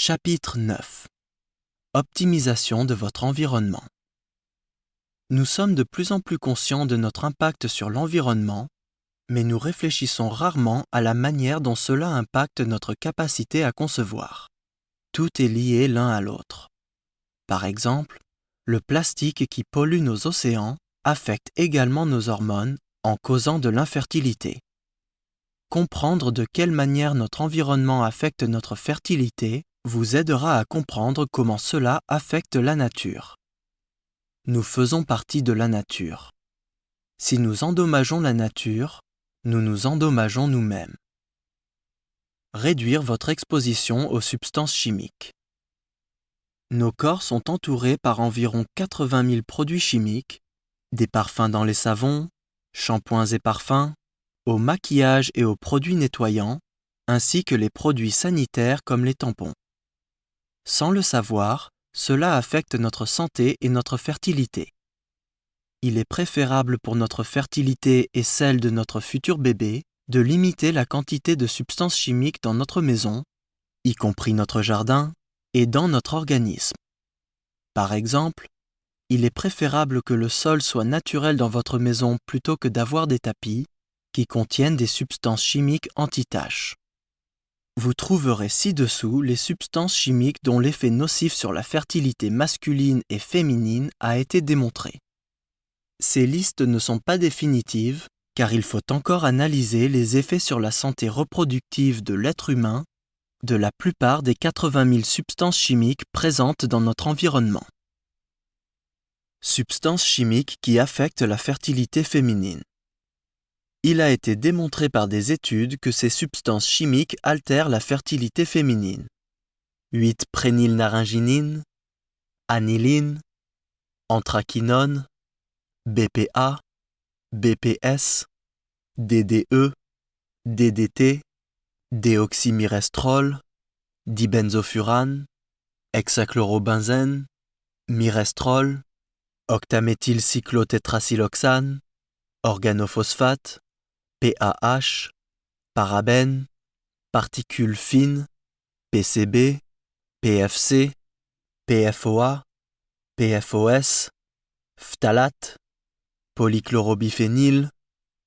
Chapitre 9. Optimisation de votre environnement. Nous sommes de plus en plus conscients de notre impact sur l'environnement, mais nous réfléchissons rarement à la manière dont cela impacte notre capacité à concevoir. Tout est lié l'un à l'autre. Par exemple, le plastique qui pollue nos océans affecte également nos hormones en causant de l'infertilité. Comprendre de quelle manière notre environnement affecte notre fertilité vous aidera à comprendre comment cela affecte la nature. Nous faisons partie de la nature. Si nous endommageons la nature, nous nous endommageons nous-mêmes. Réduire votre exposition aux substances chimiques. Nos corps sont entourés par environ 80 000 produits chimiques, des parfums dans les savons, shampoings et parfums, au maquillage et aux produits nettoyants, ainsi que les produits sanitaires comme les tampons. Sans le savoir, cela affecte notre santé et notre fertilité. Il est préférable pour notre fertilité et celle de notre futur bébé de limiter la quantité de substances chimiques dans notre maison, y compris notre jardin, et dans notre organisme. Par exemple, il est préférable que le sol soit naturel dans votre maison plutôt que d'avoir des tapis qui contiennent des substances chimiques anti-taches. Vous trouverez ci-dessous les substances chimiques dont l'effet nocif sur la fertilité masculine et féminine a été démontré. Ces listes ne sont pas définitives car il faut encore analyser les effets sur la santé reproductive de l'être humain de la plupart des 80 000 substances chimiques présentes dans notre environnement. Substances chimiques qui affectent la fertilité féminine. Il a été démontré par des études que ces substances chimiques altèrent la fertilité féminine. 8-prénylnaringinine, aniline, anthraquinone, BPA, BPS, DDE, DDT, déoxymirestrol, dibenzofurane, hexachlorobenzène, mirestrol, octaméthylcyclotétracyloxane, organophosphate, PAH, parabènes, particules fines, PCB, PFC, PFOA, PFOS, phtalate, polychlorobiphényle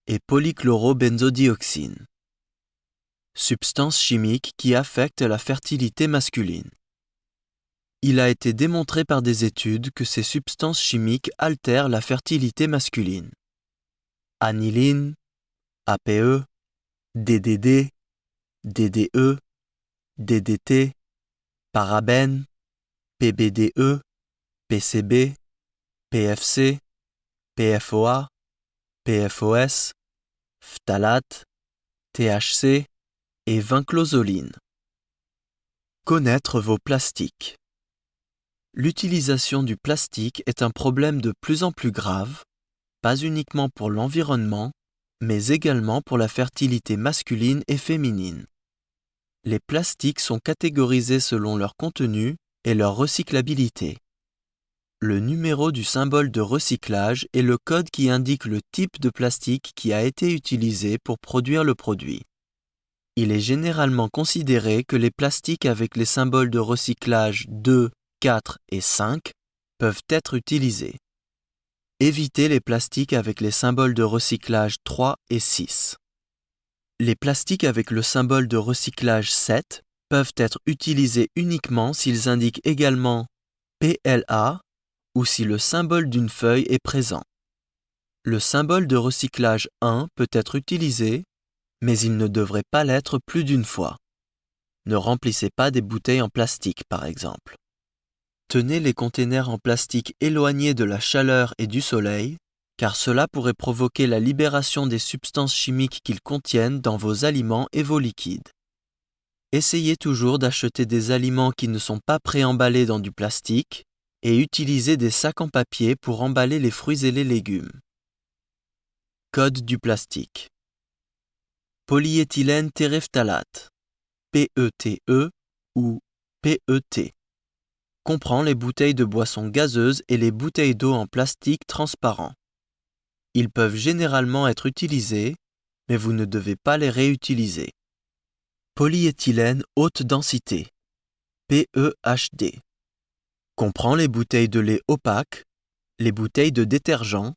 et polychlorobenzodioxine. Substances chimiques qui affectent la fertilité masculine. Il a été démontré par des études que ces substances chimiques altèrent la fertilité masculine. Aniline, APE, DDD, DDE, DDT, parabènes, PBDE, PCB, PFC, PFOA, PFOS, phtalate, THC et vinclozoline. Connaître vos plastiques. L'utilisation du plastique est un problème de plus en plus grave, pas uniquement pour l'environnement, mais également pour la fertilité masculine et féminine. Les plastiques sont catégorisés selon leur contenu et leur recyclabilité. Le numéro du symbole de recyclage est le code qui indique le type de plastique qui a été utilisé pour produire le produit. Il est généralement considéré que les plastiques avec les symboles de recyclage 2, 4 et 5 peuvent être utilisés. Évitez les plastiques avec les symboles de recyclage 3 et 6. Les plastiques avec le symbole de recyclage 7 peuvent être utilisés uniquement s'ils indiquent également PLA ou si le symbole d'une feuille est présent. Le symbole de recyclage 1 peut être utilisé, mais il ne devrait pas l'être plus d'une fois. Ne remplissez pas des bouteilles en plastique, par exemple. Tenez les containers en plastique éloignés de la chaleur et du soleil, car cela pourrait provoquer la libération des substances chimiques qu'ils contiennent dans vos aliments et vos liquides. Essayez toujours d'acheter des aliments qui ne sont pas préemballés dans du plastique et utilisez des sacs en papier pour emballer les fruits et les légumes. Code du plastique. Polyéthylène terephthalate, PETE ou PET. Comprend les bouteilles de boissons gazeuses et les bouteilles d'eau en plastique transparent. Ils peuvent généralement être utilisés, mais vous ne devez pas les réutiliser. Polyéthylène haute densité, PEHD. Comprend les bouteilles de lait opaque, les bouteilles de détergent,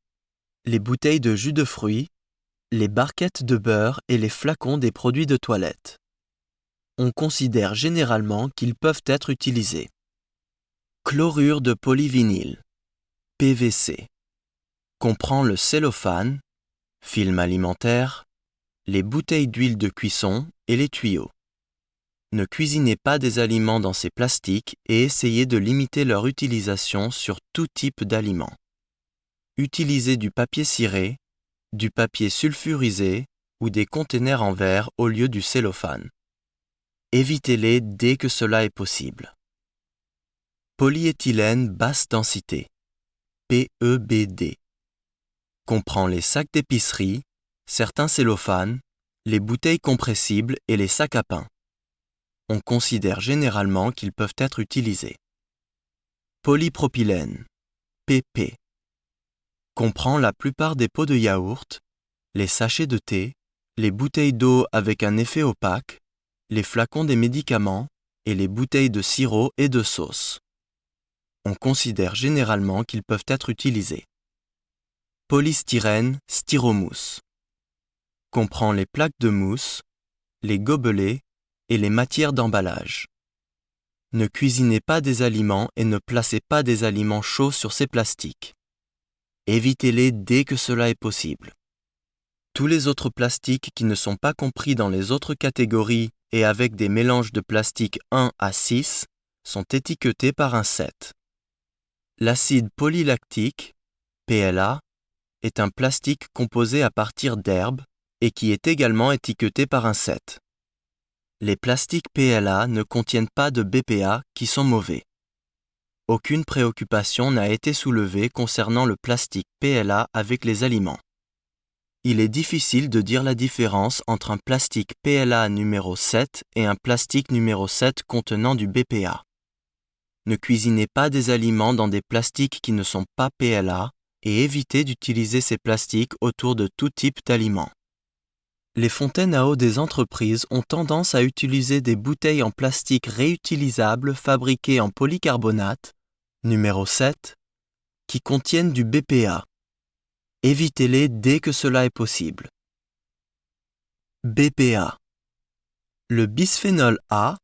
les bouteilles de jus de fruits, les barquettes de beurre et les flacons des produits de toilette. On considère généralement qu'ils peuvent être utilisés. Chlorure de polyvinyle, PVC. Comprend le cellophane, film alimentaire, les bouteilles d'huile de cuisson et les tuyaux. Ne cuisinez pas des aliments dans ces plastiques et essayez de limiter leur utilisation sur tout type d'aliments. Utilisez du papier ciré, du papier sulfurisé ou des containers en verre au lieu du cellophane. Évitez-les dès que cela est possible. Polyéthylène basse densité, PEBD. Comprend les sacs d'épicerie, certains cellophanes, les bouteilles compressibles et les sacs à pain. On considère généralement qu'ils peuvent être utilisés. Polypropylène, PP. Comprend la plupart des pots de yaourt, les sachets de thé, les bouteilles d'eau avec un effet opaque, les flacons des médicaments et les bouteilles de sirop et de sauce. On considère généralement qu'ils peuvent être utilisés. Polystyrène styromousse. Comprend les plaques de mousse, les gobelets et les matières d'emballage. Ne cuisinez pas des aliments et ne placez pas des aliments chauds sur ces plastiques. Évitez-les dès que cela est possible. Tous les autres plastiques qui ne sont pas compris dans les autres catégories et avec des mélanges de plastique 1 à 6 sont étiquetés par un 7. L'acide polylactique, PLA, est un plastique composé à partir d'herbes et qui est également étiqueté par un 7. Les plastiques PLA ne contiennent pas de BPA qui sont mauvais. Aucune préoccupation n'a été soulevée concernant le plastique PLA avec les aliments. Il est difficile de dire la différence entre un plastique PLA numéro 7 et un plastique numéro 7 contenant du BPA. Ne cuisinez pas des aliments dans des plastiques qui ne sont pas PLA et évitez d'utiliser ces plastiques autour de tout type d'aliments. Les fontaines à eau des entreprises ont tendance à utiliser des bouteilles en plastique réutilisables fabriquées en polycarbonate, numéro 7, qui contiennent du BPA. Évitez-les dès que cela est possible. BPA. Le bisphénol A,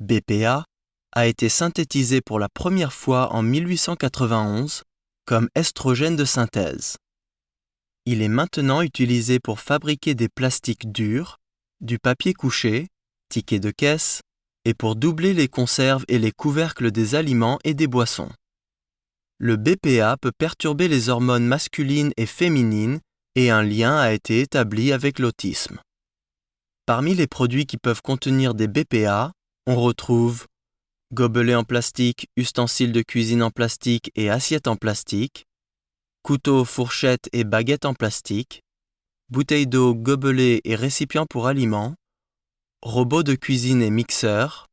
BPA, a été synthétisé pour la première fois en 1891 comme estrogène de synthèse. Il est maintenant utilisé pour fabriquer des plastiques durs, du papier couché, tickets de caisse, et pour doubler les conserves et les couvercles des aliments et des boissons. Le BPA peut perturber les hormones masculines et féminines et un lien a été établi avec l'autisme. Parmi les produits qui peuvent contenir des BPA, on retrouve gobelets en plastique, ustensiles de cuisine en plastique et assiettes en plastique, couteaux, fourchettes et baguettes en plastique, bouteilles d'eau, gobelets et récipients pour aliments, robots de cuisine et mixeurs,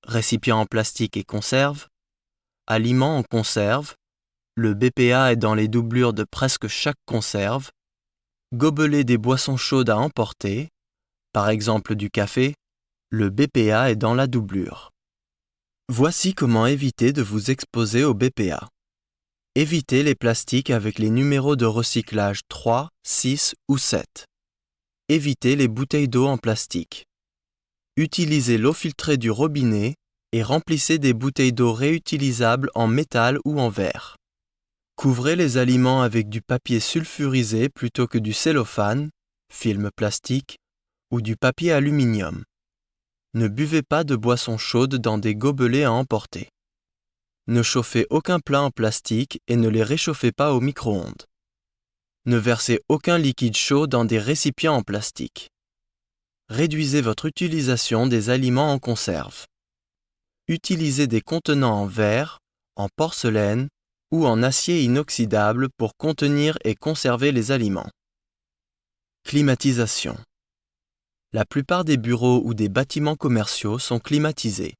récipients en plastique et conserves, aliments en conserve, le BPA est dans les doublures de presque chaque conserve, gobelets des boissons chaudes à emporter, par exemple du café, le BPA est dans la doublure. Voici comment éviter de vous exposer au BPA. Évitez les plastiques avec les numéros de recyclage 3, 6 ou 7. Évitez les bouteilles d'eau en plastique. Utilisez l'eau filtrée du robinet et remplissez des bouteilles d'eau réutilisables en métal ou en verre. Couvrez les aliments avec du papier sulfurisé plutôt que du cellophane, film plastique, ou du papier aluminium. Ne buvez pas de boissons chaudes dans des gobelets à emporter. Ne chauffez aucun plat en plastique et ne les réchauffez pas au micro-ondes. Ne versez aucun liquide chaud dans des récipients en plastique. Réduisez votre utilisation des aliments en conserve. Utilisez des contenants en verre, en porcelaine ou en acier inoxydable pour contenir et conserver les aliments. Climatisation. La plupart des bureaux ou des bâtiments commerciaux sont climatisés.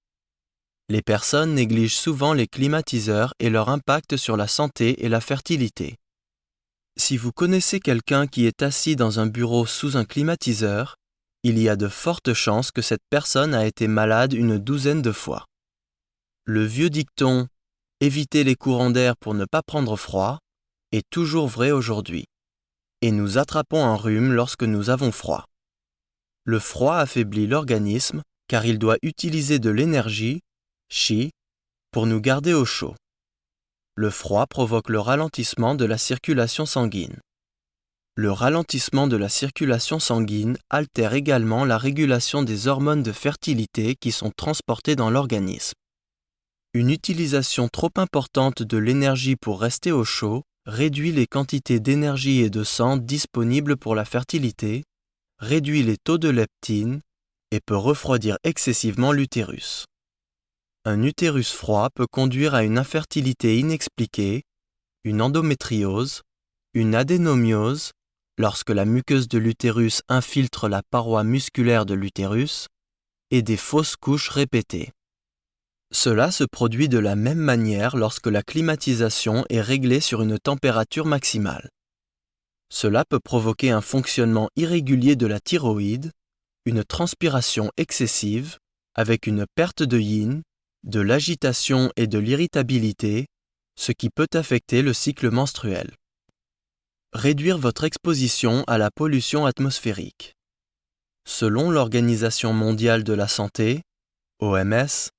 Les personnes négligent souvent les climatiseurs et leur impact sur la santé et la fertilité. Si vous connaissez quelqu'un qui est assis dans un bureau sous un climatiseur, il y a de fortes chances que cette personne a été malade une douzaine de fois. Le vieux dicton « éviter les courants d'air pour ne pas prendre froid » est toujours vrai aujourd'hui. Et nous attrapons un rhume lorsque nous avons froid. Le froid affaiblit l'organisme car il doit utiliser de l'énergie, chi, pour nous garder au chaud. Le froid provoque le ralentissement de la circulation sanguine. Le ralentissement de la circulation sanguine altère également la régulation des hormones de fertilité qui sont transportées dans l'organisme. Une utilisation trop importante de l'énergie pour rester au chaud réduit les quantités d'énergie et de sang disponibles pour la fertilité, réduit les taux de leptine et peut refroidir excessivement l'utérus. Un utérus froid peut conduire à une infertilité inexpliquée, une endométriose, une adénomiose, lorsque la muqueuse de l'utérus infiltre la paroi musculaire de l'utérus, et des fausses couches répétées. Cela se produit de la même manière lorsque la climatisation est réglée sur une température maximale. Cela peut provoquer un fonctionnement irrégulier de la thyroïde, une transpiration excessive, avec une perte de yin, de l'agitation et de l'irritabilité, ce qui peut affecter le cycle menstruel. Réduire votre exposition à la pollution atmosphérique. Selon l'Organisation mondiale de la santé, OMS,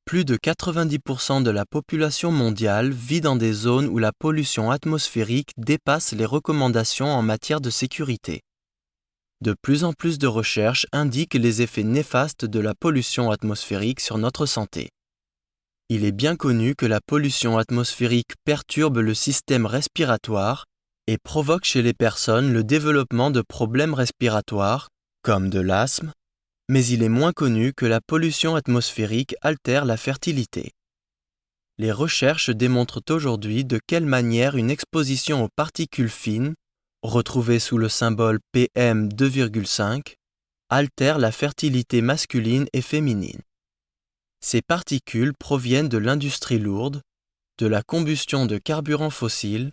plus de 90% de la population mondiale vit dans des zones où la pollution atmosphérique dépasse les recommandations en matière de sécurité. De plus en plus de recherches indiquent les effets néfastes de la pollution atmosphérique sur notre santé. Il est bien connu que la pollution atmosphérique perturbe le système respiratoire et provoque chez les personnes le développement de problèmes respiratoires, comme de l'asthme, mais il est moins connu que la pollution atmosphérique altère la fertilité. Les recherches démontrent aujourd'hui de quelle manière une exposition aux particules fines, retrouvées sous le symbole PM2,5, altère la fertilité masculine et féminine. Ces particules proviennent de l'industrie lourde, de la combustion de carburants fossiles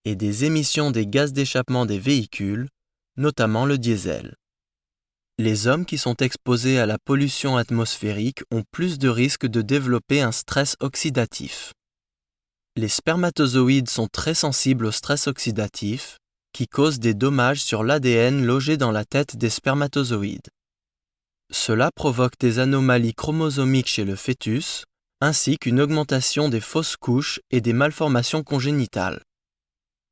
et des émissions des gaz d'échappement des véhicules, notamment le diesel. Les hommes qui sont exposés à la pollution atmosphérique ont plus de risques de développer un stress oxydatif. Les spermatozoïdes sont très sensibles au stress oxydatif, qui cause des dommages sur l'ADN logé dans la tête des spermatozoïdes. Cela provoque des anomalies chromosomiques chez le fœtus, ainsi qu'une augmentation des fausses couches et des malformations congénitales.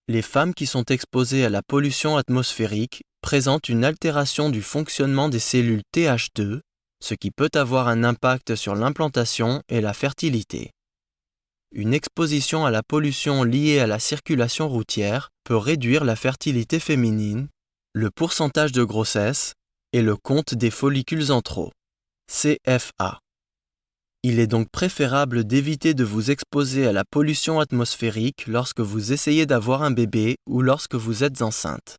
Les femmes qui sont exposées à la pollution atmosphérique présentent une altération du fonctionnement des cellules Th2, ce qui peut avoir un impact sur l'implantation et la fertilité. Une exposition à la pollution liée à la circulation routière peut réduire la fertilité féminine, le pourcentage de grossesse et le compte des follicules en trop, CFA. Il est donc préférable d'éviter de vous exposer à la pollution atmosphérique lorsque vous essayez d'avoir un bébé ou lorsque vous êtes enceinte.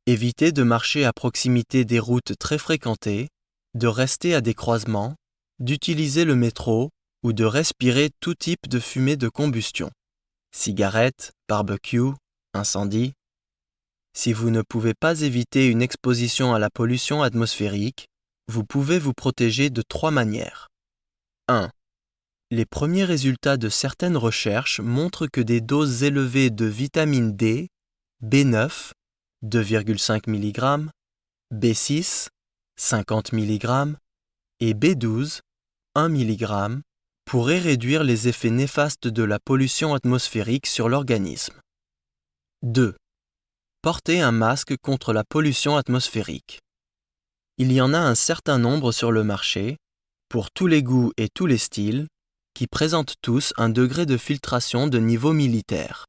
Évitez de marcher à proximité des routes très fréquentées, de rester à des croisements, d'utiliser le métro ou de respirer tout type de fumée de combustion. Cigarettes, barbecue, incendie. Si vous ne pouvez pas éviter une exposition à la pollution atmosphérique, vous pouvez vous protéger de 3 manières. 1. Les premiers résultats de certaines recherches montrent que des doses élevées de vitamine D, B9, 2,5 mg, B6, 50 mg et B12, 1 mg, pourraient réduire les effets néfastes de la pollution atmosphérique sur l'organisme. 2. Porter un masque contre la pollution atmosphérique. Il y en a un certain nombre sur le marché, pour tous les goûts et tous les styles, qui présentent tous un degré de filtration de niveau militaire.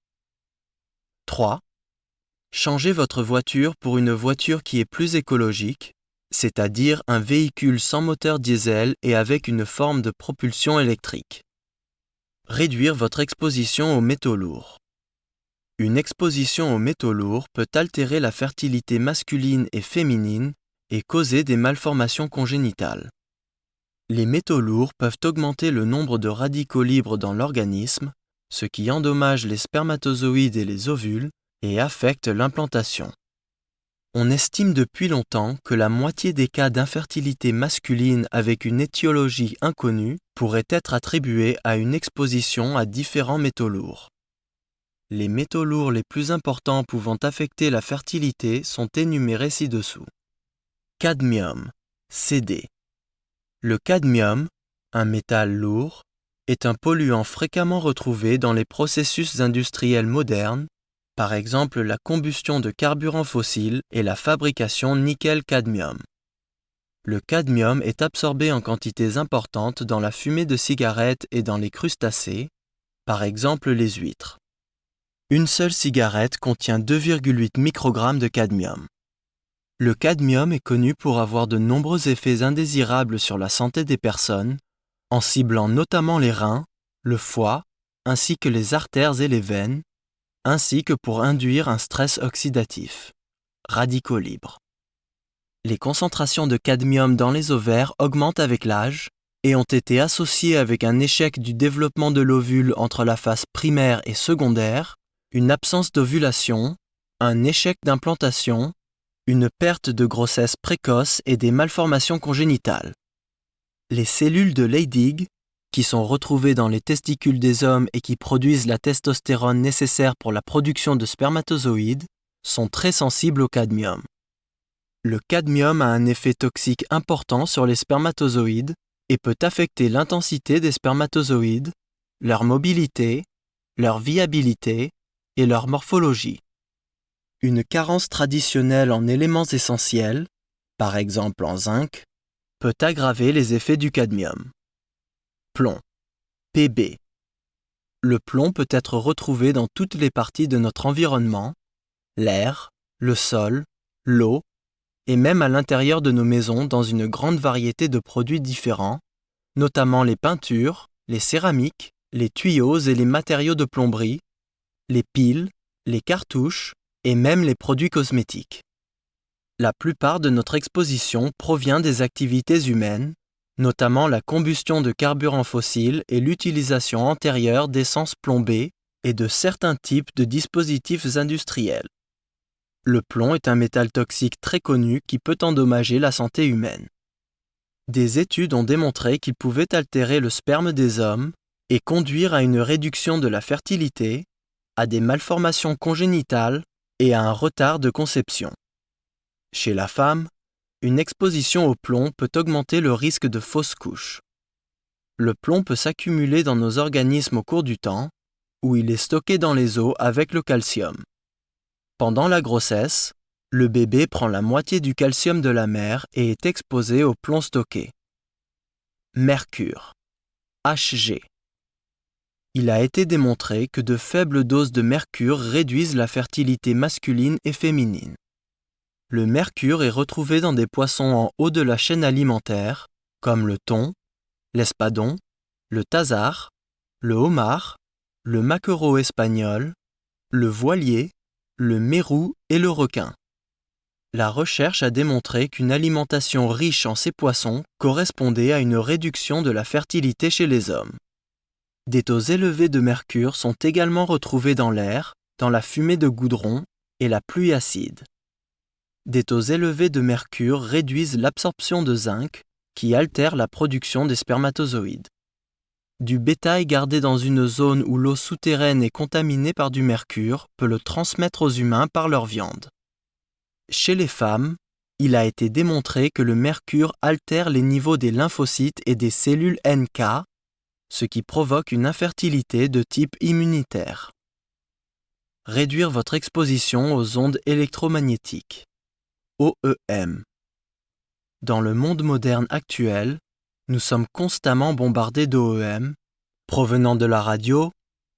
3. Changez votre voiture pour une voiture qui est plus écologique, c'est-à-dire un véhicule sans moteur diesel et avec une forme de propulsion électrique. Réduire votre exposition aux métaux lourds. Une exposition aux métaux lourds peut altérer la fertilité masculine et féminine et causer des malformations congénitales. Les métaux lourds peuvent augmenter le nombre de radicaux libres dans l'organisme, ce qui endommage les spermatozoïdes et les ovules et affecte l'implantation. On estime depuis longtemps que la moitié des cas d'infertilité masculine avec une étiologie inconnue pourraient être attribués à une exposition à différents métaux lourds. Les métaux lourds les plus importants pouvant affecter la fertilité sont énumérés ci-dessous. Cadmium, Cd. Le cadmium, un métal lourd, est un polluant fréquemment retrouvé dans les processus industriels modernes, par exemple la combustion de carburants fossiles et la fabrication nickel-cadmium. Le cadmium est absorbé en quantités importantes dans la fumée de cigarettes et dans les crustacés, par exemple les huîtres. Une seule cigarette contient 2,8 microgrammes de cadmium. Le cadmium est connu pour avoir de nombreux effets indésirables sur la santé des personnes, en ciblant notamment les reins, le foie, ainsi que les artères et les veines, ainsi que pour induire un stress oxydatif. Radicaux libres. Les concentrations de cadmium dans les ovaires augmentent avec l'âge et ont été associées avec un échec du développement de l'ovule entre la phase primaire et secondaire, une absence d'ovulation, un échec d'implantation, une perte de grossesse précoce et des malformations congénitales. Les cellules de Leydig, qui sont retrouvées dans les testicules des hommes et qui produisent la testostérone nécessaire pour la production de spermatozoïdes, sont très sensibles au cadmium. Le cadmium a un effet toxique important sur les spermatozoïdes et peut affecter l'intensité des spermatozoïdes, leur mobilité, leur viabilité et leur morphologie. Une carence traditionnelle en éléments essentiels, par exemple en zinc, peut aggraver les effets du cadmium. Plomb, Pb. Le plomb peut être retrouvé dans toutes les parties de notre environnement, l'air, le sol, l'eau, et même à l'intérieur de nos maisons dans une grande variété de produits différents, notamment les peintures, les céramiques, les tuyaux et les matériaux de plomberie, les piles, les cartouches et même les produits cosmétiques. La plupart de notre exposition provient des activités humaines, notamment la combustion de carburants fossiles et l'utilisation antérieure d'essences plombées et de certains types de dispositifs industriels. Le plomb est un métal toxique très connu qui peut endommager la santé humaine. Des études ont démontré qu'il pouvait altérer le sperme des hommes et conduire à une réduction de la fertilité, à des malformations congénitales et à un retard de conception. Chez la femme, une exposition au plomb peut augmenter le risque de fausse couche. Le plomb peut s'accumuler dans nos organismes au cours du temps, où il est stocké dans les os avec le calcium. Pendant la grossesse, le bébé prend la moitié du calcium de la mère et est exposé au plomb stocké. Mercure, Hg. Il a été démontré que de faibles doses de mercure réduisent la fertilité masculine et féminine. Le mercure est retrouvé dans des poissons en haut de la chaîne alimentaire, comme le thon, l'espadon, le thasard, le homard, le maquereau espagnol, le voilier, le mérou et le requin. La recherche a démontré qu'une alimentation riche en ces poissons correspondait à une réduction de la fertilité chez les hommes. Des taux élevés de mercure sont également retrouvés dans l'air, dans la fumée de goudron et la pluie acide. Des taux élevés de mercure réduisent l'absorption de zinc, qui altère la production des spermatozoïdes. Du bétail gardé dans une zone où l'eau souterraine est contaminée par du mercure peut le transmettre aux humains par leur viande. Chez les femmes, il a été démontré que le mercure altère les niveaux des lymphocytes et des cellules NK, ce qui provoque une infertilité de type immunitaire. Réduire votre exposition aux ondes électromagnétiques. OEM. Dans le monde moderne actuel, nous sommes constamment bombardés d'OEM, provenant de la radio,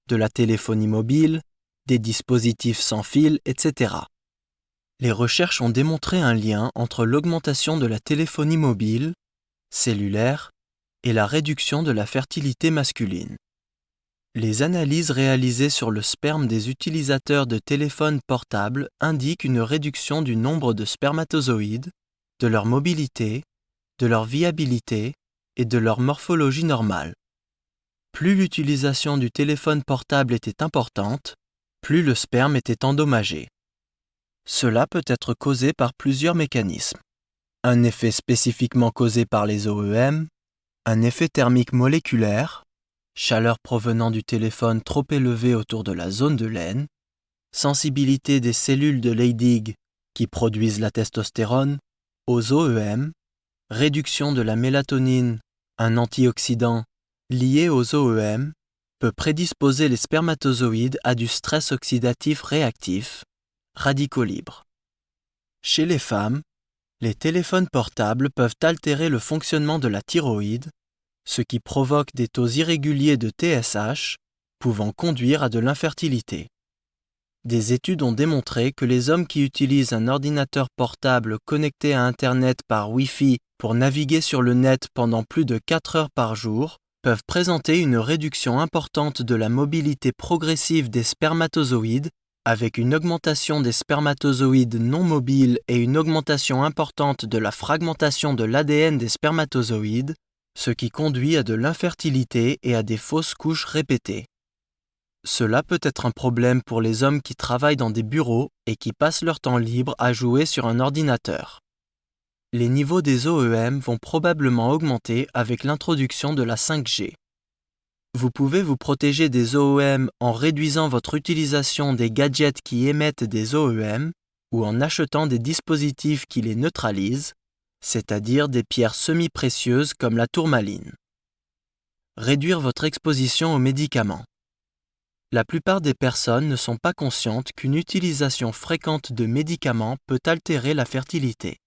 de la téléphonie mobile, des dispositifs sans fil, etc. Les recherches ont démontré un lien entre l'augmentation de la téléphonie mobile, cellulaire, et la réduction de la fertilité masculine. Les analyses réalisées sur le sperme des utilisateurs de téléphones portables indiquent une réduction du nombre de spermatozoïdes, de leur mobilité, de leur viabilité et de leur morphologie normale. Plus l'utilisation du téléphone portable était importante, plus le sperme était endommagé. Cela peut être causé par plusieurs mécanismes. Un effet spécifiquement causé par les OEM, un effet thermique moléculaire, chaleur provenant du téléphone trop élevée autour de la zone de laine, sensibilité des cellules de Leydig qui produisent la testostérone aux OEM, réduction de la mélatonine, un antioxydant lié aux OEM, peut prédisposer les spermatozoïdes à du stress oxydatif réactif, radicaux libres. Chez les femmes, les téléphones portables peuvent altérer le fonctionnement de la thyroïde, ce qui provoque des taux irréguliers de TSH, pouvant conduire à de l'infertilité. Des études ont démontré que les hommes qui utilisent un ordinateur portable connecté à Internet par Wi-Fi pour naviguer sur le net pendant plus de 4 heures par jour peuvent présenter une réduction importante de la mobilité progressive des spermatozoïdes, avec une augmentation des spermatozoïdes non mobiles et une augmentation importante de la fragmentation de l'ADN des spermatozoïdes, ce qui conduit à de l'infertilité et à des fausses couches répétées. Cela peut être un problème pour les hommes qui travaillent dans des bureaux et qui passent leur temps libre à jouer sur un ordinateur. Les niveaux des OEM vont probablement augmenter avec l'introduction de la 5G. Vous pouvez vous protéger des OEM en réduisant votre utilisation des gadgets qui émettent des OEM ou en achetant des dispositifs qui les neutralisent, c'est-à-dire des pierres semi-précieuses comme la tourmaline. Réduire votre exposition aux médicaments. La plupart des personnes ne sont pas conscientes qu'une utilisation fréquente de médicaments peut altérer la fertilité.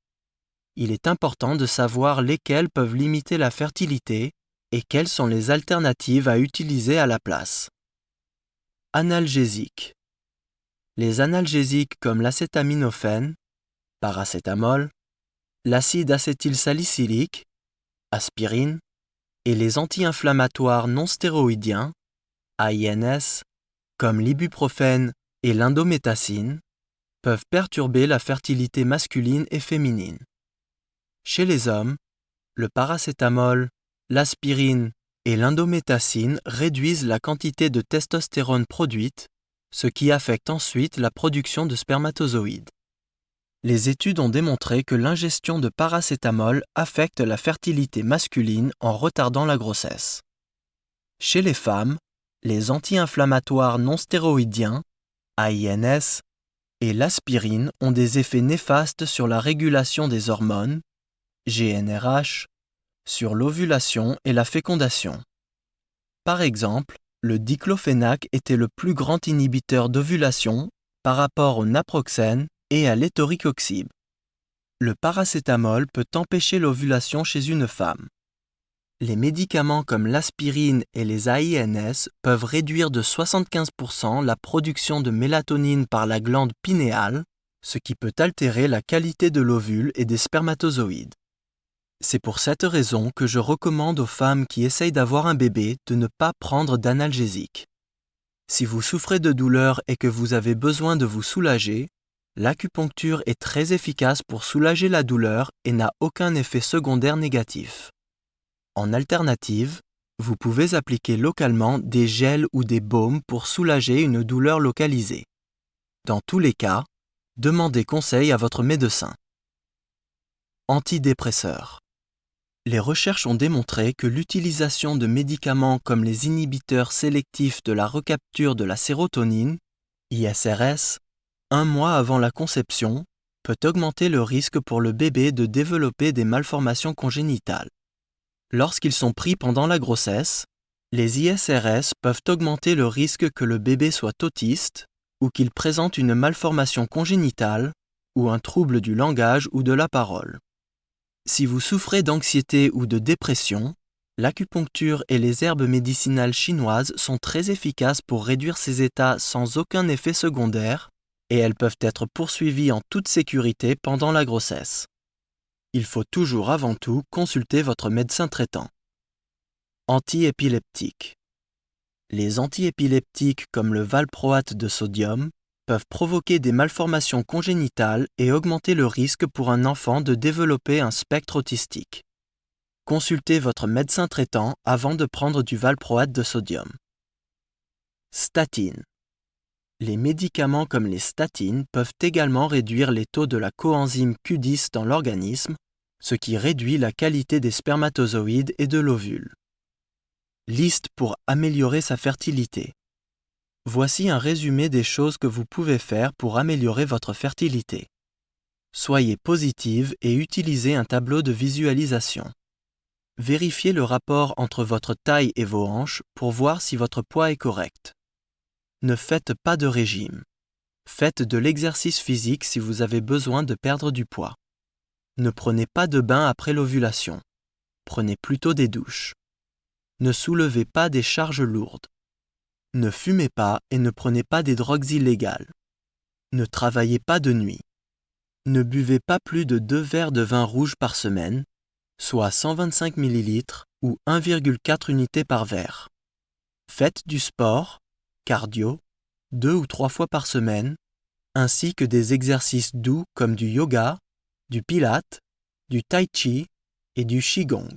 Il est important de savoir lesquels peuvent limiter la fertilité et quelles sont les alternatives à utiliser à la place. Analgésiques. Les analgésiques comme l'acétaminophène, paracétamol, l'acide acétylsalicylique, aspirine, et les anti-inflammatoires non stéroïdiens, AINS, comme l'ibuprofène et l'indométhacine, peuvent perturber la fertilité masculine et féminine. Chez les hommes, le paracétamol, l'aspirine et l'indométhacine réduisent la quantité de testostérone produite, ce qui affecte ensuite la production de spermatozoïdes. Les études ont démontré que l'ingestion de paracétamol affecte la fertilité masculine en retardant la grossesse. Chez les femmes, les anti-inflammatoires non stéroïdiens, AINS, et l'aspirine ont des effets néfastes sur la régulation des hormones, GnRH, sur l'ovulation et la fécondation. Par exemple, le diclofénac était le plus grand inhibiteur d'ovulation par rapport au naproxène et à l'étoricoxib. Le paracétamol peut empêcher l'ovulation chez une femme. Les médicaments comme l'aspirine et les AINS peuvent réduire de 75% la production de mélatonine par la glande pinéale, ce qui peut altérer la qualité de l'ovule et des spermatozoïdes. C'est pour cette raison que je recommande aux femmes qui essayent d'avoir un bébé de ne pas prendre d'analgésique. Si vous souffrez de douleurs et que vous avez besoin de vous soulager, l'acupuncture est très efficace pour soulager la douleur et n'a aucun effet secondaire négatif. En alternative, vous pouvez appliquer localement des gels ou des baumes pour soulager une douleur localisée. Dans tous les cas, demandez conseil à votre médecin. Antidépresseurs. Les recherches ont démontré que l'utilisation de médicaments comme les inhibiteurs sélectifs de la recapture de la sérotonine, ISRS, 1 mois avant la conception, peut augmenter le risque pour le bébé de développer des malformations congénitales. Lorsqu'ils sont pris pendant la grossesse, les ISRS peuvent augmenter le risque que le bébé soit autiste ou qu'il présente une malformation congénitale ou un trouble du langage ou de la parole. Si vous souffrez d'anxiété ou de dépression, l'acupuncture et les herbes médicinales chinoises sont très efficaces pour réduire ces états sans aucun effet secondaire et elles peuvent être poursuivies en toute sécurité pendant la grossesse. Il faut toujours avant tout consulter votre médecin traitant. Antiépileptiques. Les antiépileptiques comme le valproate de sodium peuvent provoquer des malformations congénitales et augmenter le risque pour un enfant de développer un spectre autistique. Consultez votre médecin traitant avant de prendre du valproate de sodium. Statine. Les médicaments comme les statines peuvent également réduire les taux de la coenzyme Q10 dans l'organisme, ce qui réduit la qualité des spermatozoïdes et de l'ovule. Liste pour améliorer sa fertilité. Voici un résumé des choses que vous pouvez faire pour améliorer votre fertilité. Soyez positive et utilisez un tableau de visualisation. Vérifiez le rapport entre votre taille et vos hanches pour voir si votre poids est correct. Ne faites pas de régime. Faites de l'exercice physique si vous avez besoin de perdre du poids. Ne prenez pas de bain après l'ovulation. Prenez plutôt des douches. Ne soulevez pas des charges lourdes. Ne fumez pas et ne prenez pas des drogues illégales. Ne travaillez pas de nuit. Ne buvez pas plus de 2 verres de vin rouge par semaine, soit 125 ml ou 1,4 unités par verre. Faites du sport, cardio, 2 ou 3 fois par semaine, ainsi que des exercices doux comme du yoga, du pilate, du tai chi et du qigong.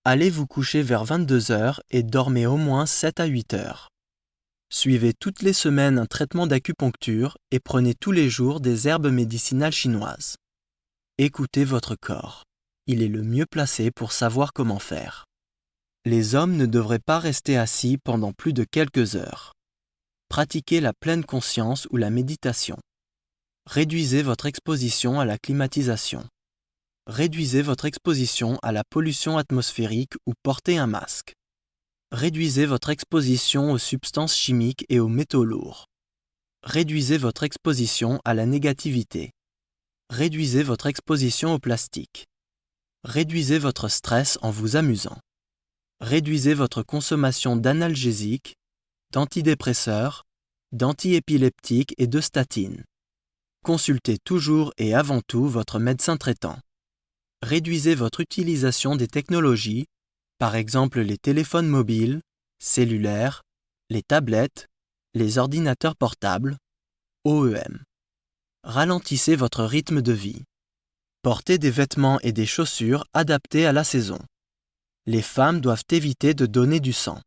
Allez vous coucher vers 22 h et dormez au moins 7 à 8 heures. Suivez toutes les semaines un traitement d'acupuncture et prenez tous les jours des herbes médicinales chinoises. Écoutez votre corps. Il est le mieux placé pour savoir comment faire. Les hommes ne devraient pas rester assis pendant plus de quelques heures. Pratiquez la pleine conscience ou la méditation. Réduisez votre exposition à la climatisation. Réduisez votre exposition à la pollution atmosphérique ou portez un masque. Réduisez votre exposition aux substances chimiques et aux métaux lourds. Réduisez votre exposition à la négativité. Réduisez votre exposition au plastique. Réduisez votre stress en vous amusant. Réduisez votre consommation d'analgésiques, d'antidépresseurs, d'antiépileptiques et de statines. Consultez toujours et avant tout votre médecin traitant. Réduisez votre utilisation des technologies, par exemple les téléphones mobiles, cellulaires, les tablettes, les ordinateurs portables, OEM. Ralentissez votre rythme de vie. Portez des vêtements et des chaussures adaptés à la saison. Les femmes doivent éviter de donner du sang.